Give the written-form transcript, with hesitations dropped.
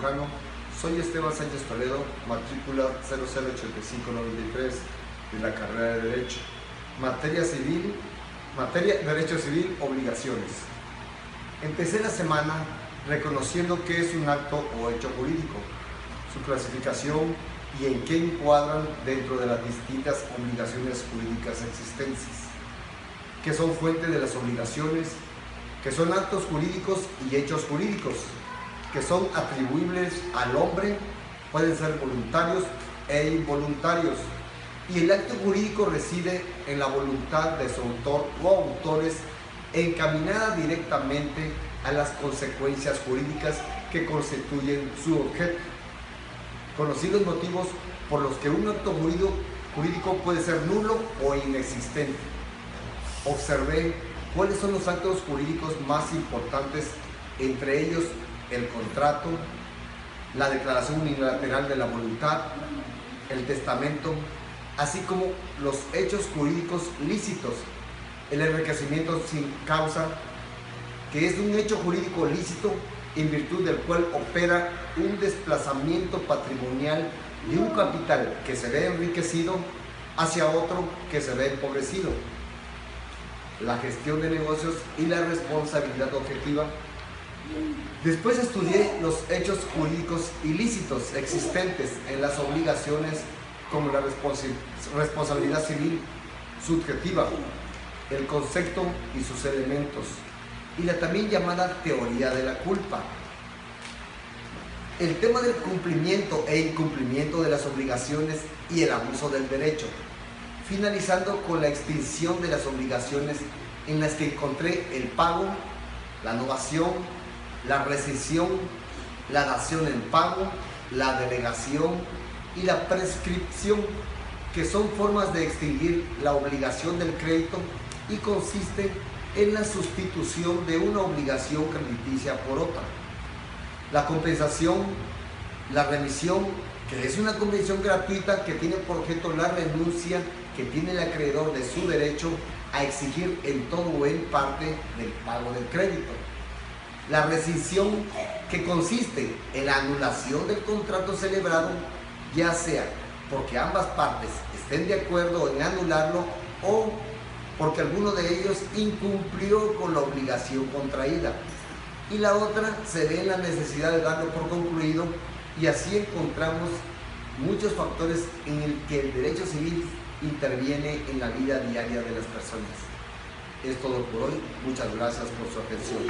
cirujano. Soy Esteban Sánchez Toledo, matrícula 008593 de la carrera de Derecho. Materia Derecho Civil, obligaciones. Empecé la semana reconociendo qué es un acto o hecho jurídico, su clasificación y en qué encuadran dentro de las distintas obligaciones jurídicas existentes, que son fuente de las obligaciones, que son actos jurídicos y hechos jurídicos, que son atribuibles al hombre, pueden ser voluntarios e involuntarios, y el acto jurídico reside en la voluntad de su autor o autores encaminada directamente a las consecuencias jurídicas que constituyen su objeto. Conocidos motivos por los que un acto jurídico puede ser nulo o inexistente. Observé cuáles son los actos jurídicos más importantes, entre ellos el contrato, la declaración unilateral de la voluntad, el testamento, así como los hechos jurídicos lícitos, el enriquecimiento sin causa, que es un hecho jurídico lícito en virtud del cual opera un desplazamiento patrimonial de un capital que se ve enriquecido hacia otro que se ve empobrecido, la gestión de negocios y la responsabilidad objetiva. Después estudié los hechos jurídicos ilícitos existentes en las obligaciones, como la responsabilidad civil subjetiva, el concepto y sus elementos, y la también llamada teoría de la culpa. El tema del cumplimiento e incumplimiento de las obligaciones y el abuso del derecho, finalizando con la extinción de las obligaciones, en las que encontré el pago, la novación, la rescisión, la dación en pago, la delegación y la prescripción, que son formas de extinguir la obligación del crédito y consiste en la sustitución de una obligación crediticia por otra. La compensación, la remisión, que es una compensación gratuita que tiene por objeto la renuncia que tiene el acreedor de su derecho a exigir en todo o en parte del pago del crédito. La rescisión, que consiste en la anulación del contrato celebrado, ya sea porque ambas partes estén de acuerdo en anularlo o porque alguno de ellos incumplió con la obligación contraída, y la otra se ve en la necesidad de darlo por concluido, y así encontramos muchos factores en el que el derecho civil interviene en la vida diaria de las personas. Es todo por hoy. Muchas gracias por su atención.